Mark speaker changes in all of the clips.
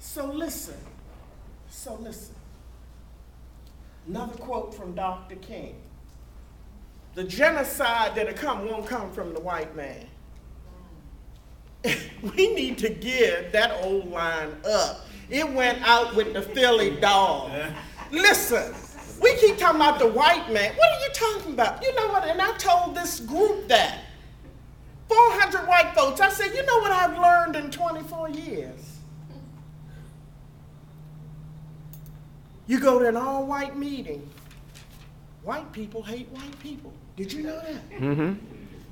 Speaker 1: So listen. Another quote from Dr. King. The genocide that'll come won't come from the white man. We need to give that old line up. It went out with the Philly dog. Listen, we keep talking about the white man. What are you talking about? You know what? And I told this group that. 400 white folks. I said, you know what I've learned in 24 years? You go to an all-white meeting. White people hate white people. Did you know that?
Speaker 2: Mm-hmm.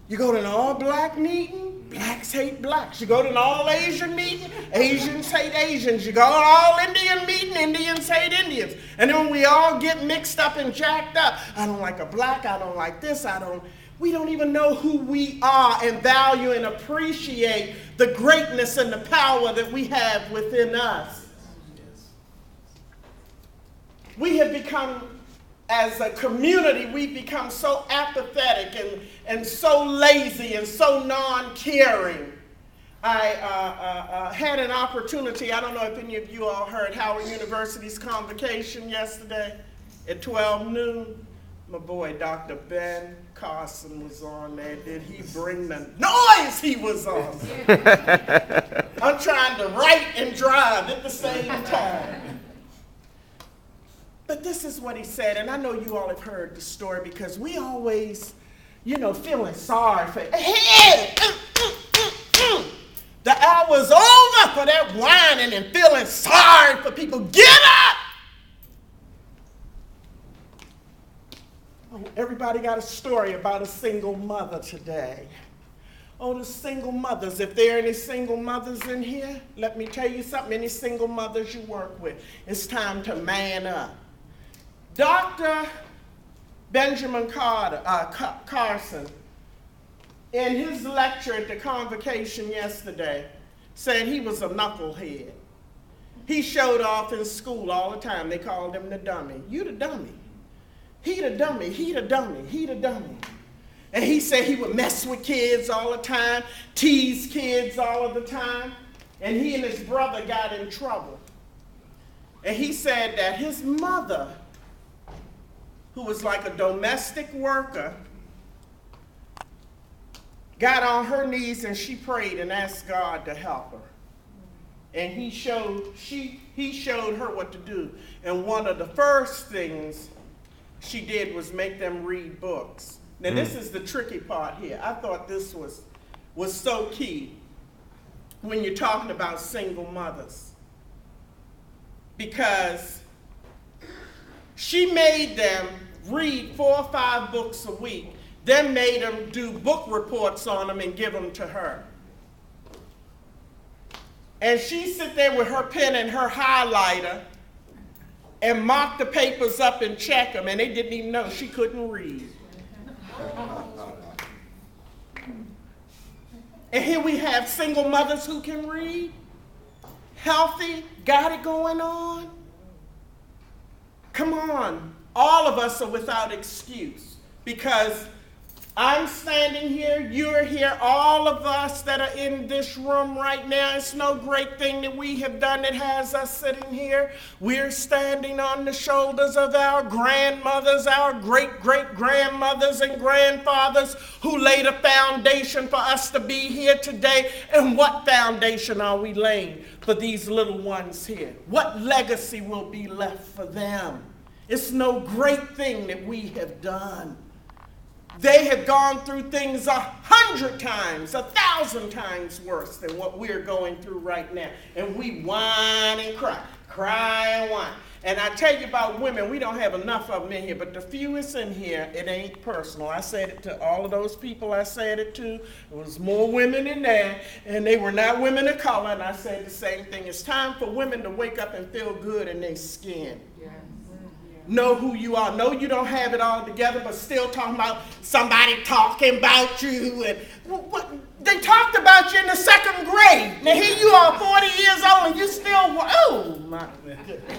Speaker 1: You go to an all-black meeting, blacks hate blacks. You go to an all-Asian meeting, Asians hate Asians. You go to an all-Indian meeting, Indians hate Indians. And then we all get mixed up and jacked up. I don't like a black, I don't like this, we don't even know who we are and value and appreciate the greatness and the power that we have within us. We have become, as a community, we've become so apathetic and so lazy and so non-caring. I had an opportunity, I don't know if any of you all heard Howard University's convocation yesterday at 12 noon. My boy, Dr. Ben Carson, was on there. Did he bring the noise he was on? I'm trying to write and drive at the same time. But this is what he said, and I know you all have heard the story because we always, feeling sorry for, the hour's over for that whining and feeling sorry for people. Get up! Oh, everybody got a story about a single mother today. Oh, the single mothers. If there are any single mothers in here, let me tell you something. Any single mothers you work with, it's time to man up. Dr. Benjamin Carson, in his lecture at the convocation yesterday, said he was a knucklehead. He showed off in school all the time. They called him the dummy. You the dummy. He the dummy. He the dummy. He the dummy. And he said he would mess with kids all the time, tease kids all of the time. And he and his brother got in trouble. And he said that his mother, who was like a domestic worker, got on her knees and she prayed and asked God to help her. And he showed her what to do. And one of the first things she did was make them read books. Now this is the tricky part here. I thought this was so key when you're talking about single mothers. Because she made them read 4 or 5 books a week, then made them do book reports on them and give them to her. And she sit there with her pen and her highlighter and mark the papers up and check them, and they didn't even know she couldn't read. And here we have single mothers who can read, healthy, got it going on. Come on, all of us are without excuse because I'm standing here, you're here, all of us that are in this room right now. It's no great thing that we have done that has us sitting here. We're standing on the shoulders of our grandmothers, our great-great-grandmothers and grandfathers who laid a foundation for us to be here today. And what foundation are we laying for these little ones here? What legacy will be left for them? It's no great thing that we have done. They have gone through things 100 times, 1,000 times worse than what we're going through right now. And we whine and cry and whine. And I tell you about women, we don't have enough of them in here, but the fewest in here, it ain't personal. I said it to all of those people I said it to. There was more women in there, and they were not women of color, and I said the same thing. It's time for women to wake up and feel good in their skin. Yeah. Know who you are. Know you don't have it all together, but still talking about somebody talking about you. And they talked about you in the 2nd grade. Now here you are, 40 years old, and you still, oh my goodness.